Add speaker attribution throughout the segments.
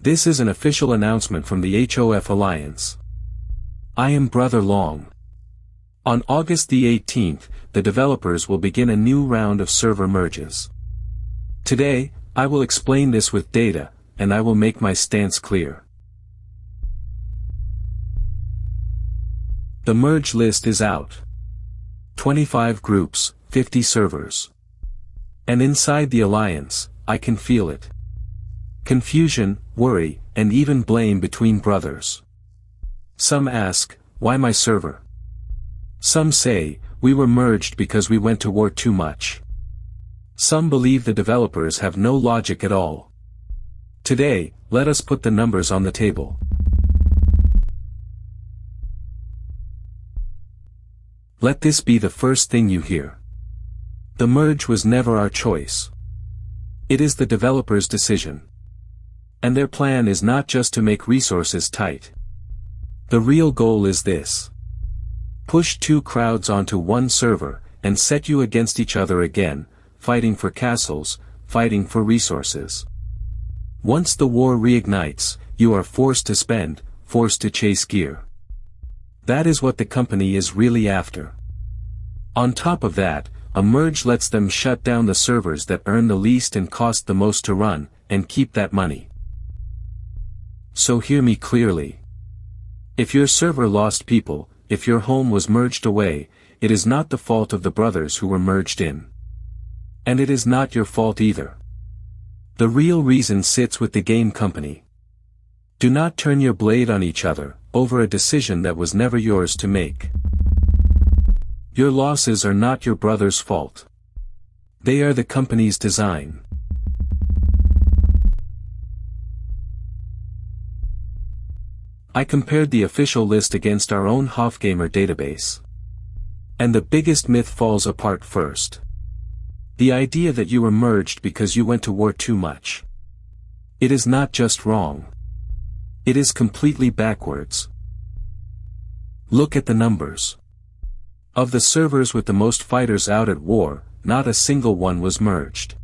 Speaker 1: This is an official announcement from the HOF Alliance. I am Brother Long. On August the 18th, the developers will begin a new round of server merges. Today, I will explain this with data, and I will make my stance clear. The merge list is out. 25 groups, 50 servers. And inside the alliance, I can feel it. Confusion, worry, and even blame between brothers. Some ask, why my server? Some say, we were merged because we went to war too much. Some believe the developers have no logic at all. Today, let us put the numbers on the table. Let this be the first thing you hear. The merge was never our choice. It is the developers' decision. And their plan is not just to make resources tight. The real goal is this. Push two crowds onto one server, and set you against each other again, fighting for castles, fighting for resources. Once the war reignites, you are forced to spend, forced to chase gear. That is what the company is really after. On top of that, a merge lets them shut down the servers that earn the least and cost the most to run, and keep that money. So hear me clearly. If your server lost people, if your home was merged away, it is not the fault of the brothers who were merged in. And it is not your fault either. The real reason sits with the game company. Do not turn your blade on each other, over a decision that was never yours to make. Your losses are not your brother's fault. They are the company's design. I compared the official list against our own hofgamer database. And the biggest myth falls apart first. The idea that you were merged because you went to war too much. It is not just wrong. It is completely backwards. Look at the numbers. Of the servers with the most fighters out at war, not a single one was merged.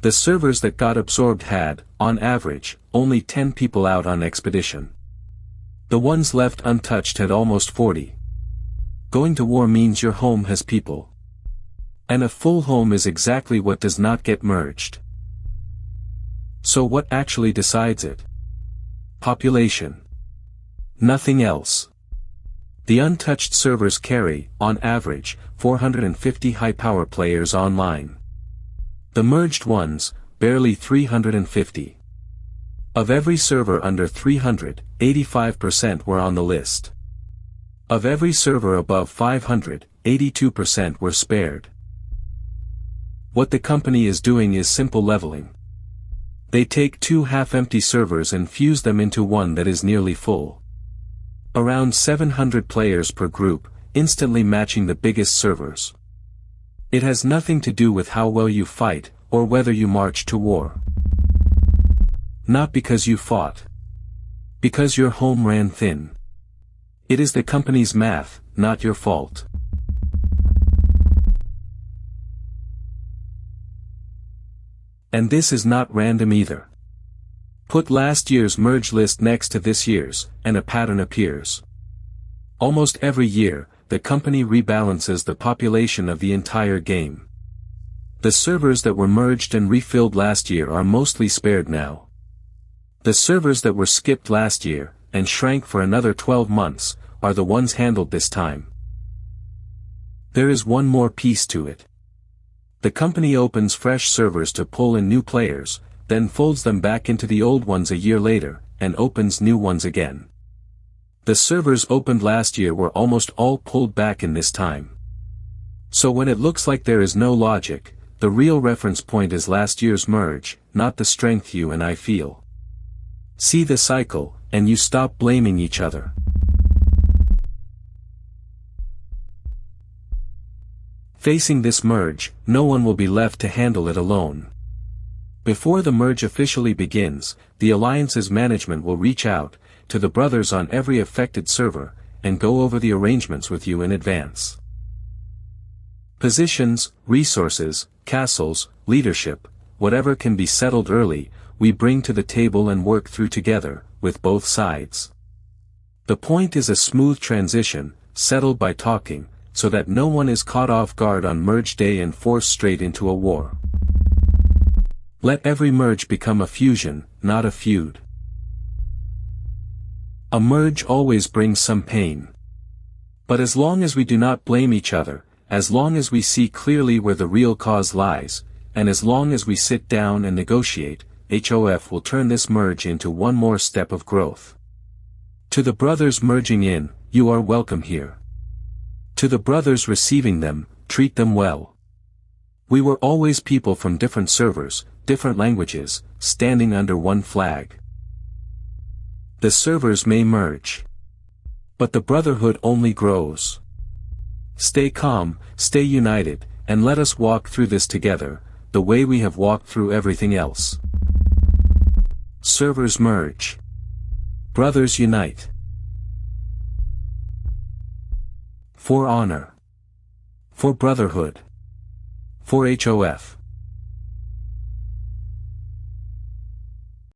Speaker 1: The servers that got absorbed had, on average, only 10 people out on expedition. The ones left untouched had almost 40. Going to war means your home has people. And a full home is exactly what does not get merged. So what actually decides it? Population. Nothing else. The untouched servers carry, on average, 450 high-power players online. The merged ones, barely 350. Of every server under 300, 85% were on the list. Of every server above 500, 82% were spared. What the company is doing is simple leveling. They take two half-empty servers and fuse them into one that is nearly full. Around 700 players per group, instantly matching the biggest servers. It has nothing to do with how well you fight, or whether you march to war. Not because you fought. Because your home ran thin. It is the company's math, not your fault. And this is not random either. Put last year's merge list next to this year's, and a pattern appears. Almost every year, the company rebalances the population of the entire game. The servers that were merged and refilled last year are mostly spared now. The servers that were skipped last year, and shrank for another 12 months, are the ones handled this time. There is one more piece to it. The company opens fresh servers to pull in new players, then folds them back into the old ones a year later, and opens new ones again. The servers opened last year were almost all pulled back in this time. So when it looks like there is no logic, the real reference point is last year's merge, not the strength you and I feel. See the cycle, and you stop blaming each other. Facing this merge, no one will be left to handle it alone. Before the merge officially begins, the Alliance's management will reach out to the brothers on every affected server, and go over the arrangements with you in advance. Positions, resources, castles, leadership, whatever can be settled early, we bring to the table and work through together, with both sides. The point is a smooth transition, settled by talking, so that no one is caught off guard on merge day and forced straight into a war. Let every merge become a fusion, not a feud. A merge always brings some pain. But as long as we do not blame each other, as long as we see clearly where the real cause lies, and as long as we sit down and negotiate, HOF will turn this merge into one more step of growth. To the brothers merging in, you are welcome here. To the brothers receiving them, treat them well. We were always people from different servers, different languages, standing under one flag. The servers may merge, but the brotherhood only grows. Stay calm, stay united, and let us walk through this together, the way we have walked through everything else. Servers merge. Brothers unite. For honor. For brotherhood. For HOF.